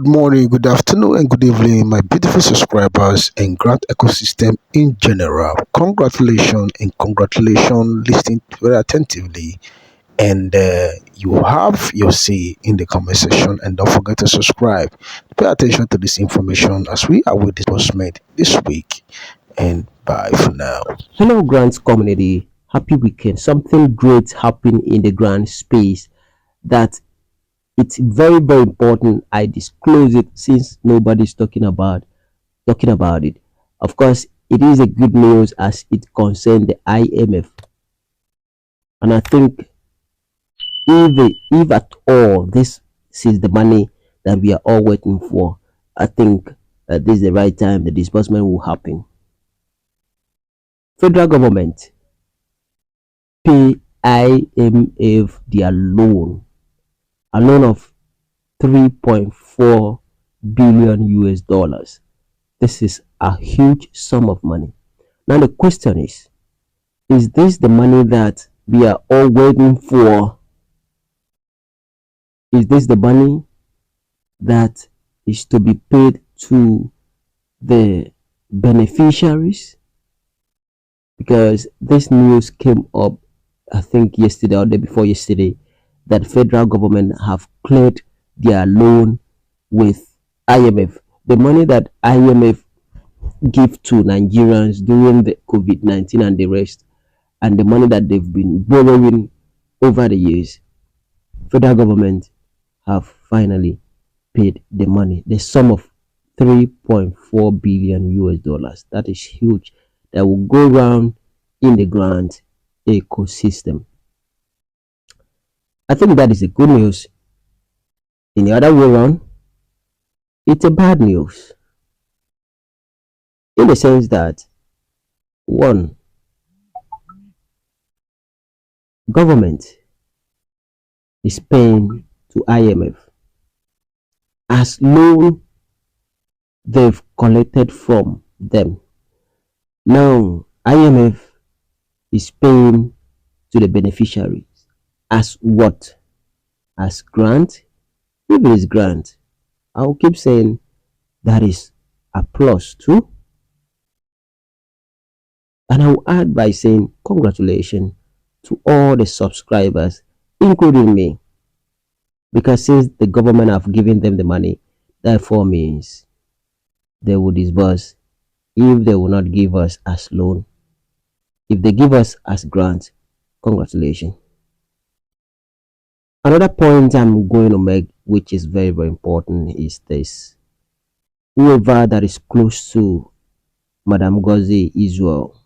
Good morning, good afternoon, and good evening, my beautiful subscribers and Grant ecosystem in general. Congratulations, listening very attentively. And you have your say in the comment section. And don't forget to subscribe. Pay attention to this information as we are with disbursement this week. And bye for now. Hello, Grants community. Happy weekend. Something great happened in the grant space that it's very, very important. I disclose it since nobody's talking about it. Of course, it is a good news as it concerns the IMF. And I think if at all this is the money that we are all waiting for, I think that this is the right time the disbursement will happen. Federal government pay IMF their loan, a loan of 3.4 billion US dollars. This is a huge sum of money. Now the question is this the money that we are all waiting for? Is this the money that is to be paid to the beneficiaries? Because this news came up, I think yesterday or day before yesterday, that federal government have cleared their loan with IMF. The money that IMF give to Nigerians during the COVID-19 and the rest, and the money that they've been borrowing over the years, federal government have finally paid the money, the sum of 3.4 billion US dollars. That is huge. That will go around in the grant ecosystem. I think that is a good news. In the other way around, it's a bad news in the sense that one, government is paying to IMF as loan they've collected from them. Now IMF is paying to the beneficiaries as what? As grant? If it is grant, I will keep saying that is a plus too. And I will add by saying congratulations to all the subscribers, including me, because since the government have given them the money, therefore means they will disburse. If they will not give us as loan, if they give us as grant, congratulations. Another point I'm going to make, which is very, very important, is this. Whoever that is close to Madam Gozi Israel,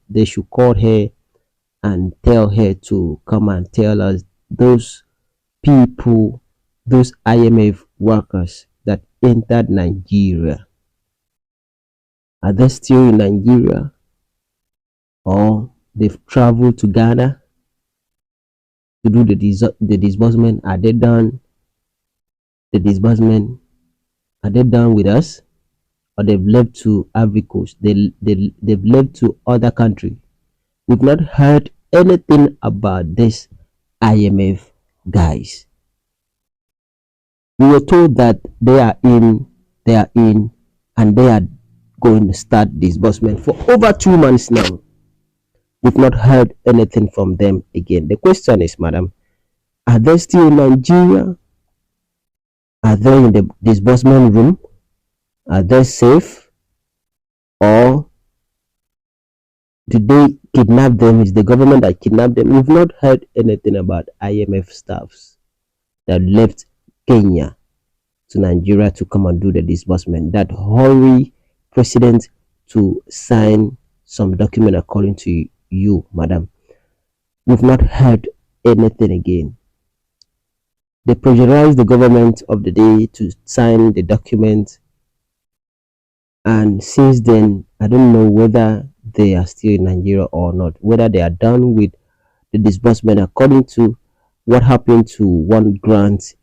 they should call her and tell her to come and tell us those people, those IMF workers that entered Nigeria, are they still in Nigeria, or they've traveled to Ghana to do the disbursement? Are they done the disbursement? Are they done with us, or they've left to Ivory Coast? They've left to other country. We've not heard anything about this IMF guys. We were told that they are in, and they are going to start disbursement for over 2 months now. We've not heard anything from them again. The question is, madam, are they still in Nigeria? Are they in the disbursement room? Are they safe? Or did they kidnap them? Is the government that kidnapped them? We've not heard anything about IMF staffs that left Kenya to Nigeria to come and do the disbursement, that hurry president to sign some document according to you, madam. We've not heard anything again. They pressurized the government of the day to sign the document, and since then I don't know whether they are still in Nigeria or not, whether they are done with the disbursement according to what happened to one grant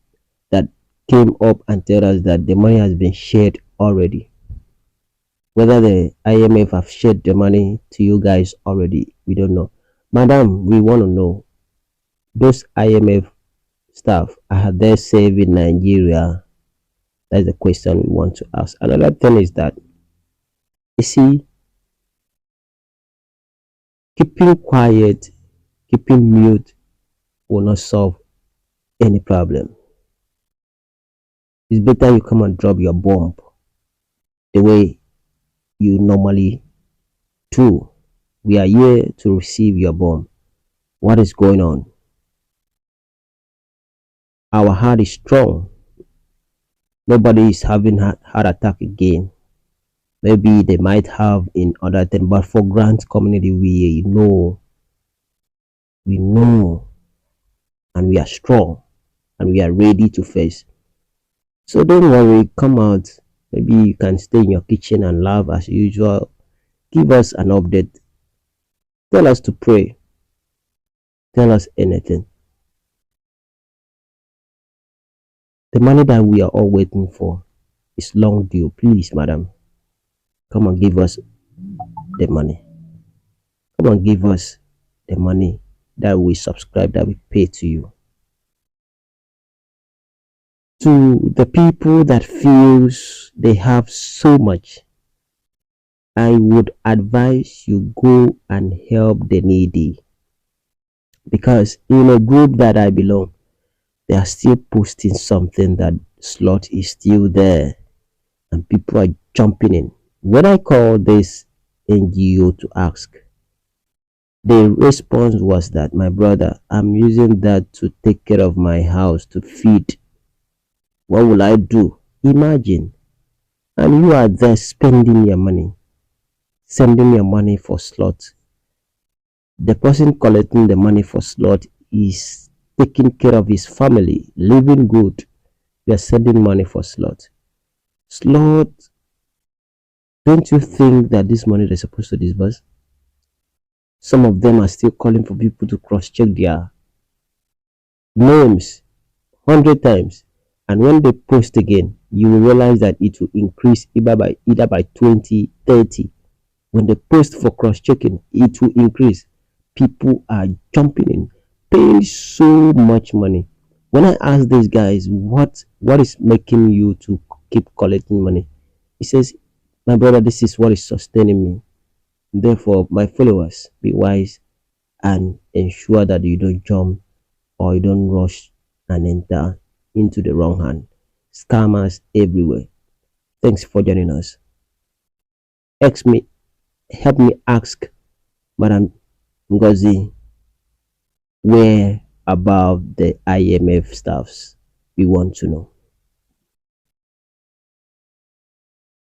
that came up and tell us that the money has been shared already. Whether the IMF have shared the money to you guys already, we don't know. Madam, we want to know, those IMF staff, are they safe in Nigeria? That's the question we want to ask. Another thing is that, you see, keeping quiet, keeping mute will not solve any problem. It's better you come and drop your bomb the way you normally do. We are here to receive your bomb. What is going on? Our heart is strong. Nobody is having heart attack again. Maybe they might have in other things, but for Grant community, we know, and we are strong, and we are ready to face. So don't worry, come out. Maybe you can stay in your kitchen and laugh as usual. Give us an update. Tell us to pray. Tell us anything. The money that we are all waiting for is long due. Please, madam, come and give us the money. Come and give us the money that we subscribe, that we pay to you. To the people that feels they have so much, I would advise you go and help the needy, because in a group that I belong, they are still posting something that slot is still there and people are jumping in. When I called this NGO to ask, the response was that, my brother, I'm using that to take care of my house, to feed. What will I do? Imagine. And you are there spending your money, sending your money for slot. The person collecting the money for slot is taking care of his family, living good. You are sending money for slot. Slot, don't you think that this money they're supposed to disburse? Some of them are still calling for people to cross-check their names 100 times. And when they post again, you will realize that it will increase either by 20, 30. When they post for cross-checking, it will increase. People are jumping in, paying so much money. When I ask these guys, what is making you to keep collecting money? He says, my brother, this is what is sustaining me. Therefore, my followers, be wise and ensure that you don't jump or you don't rush and enter into the wrong hand. Scammers everywhere. Thanks for joining us. Help me ask Madam Ngozi where about the IMF staffs. We want to know.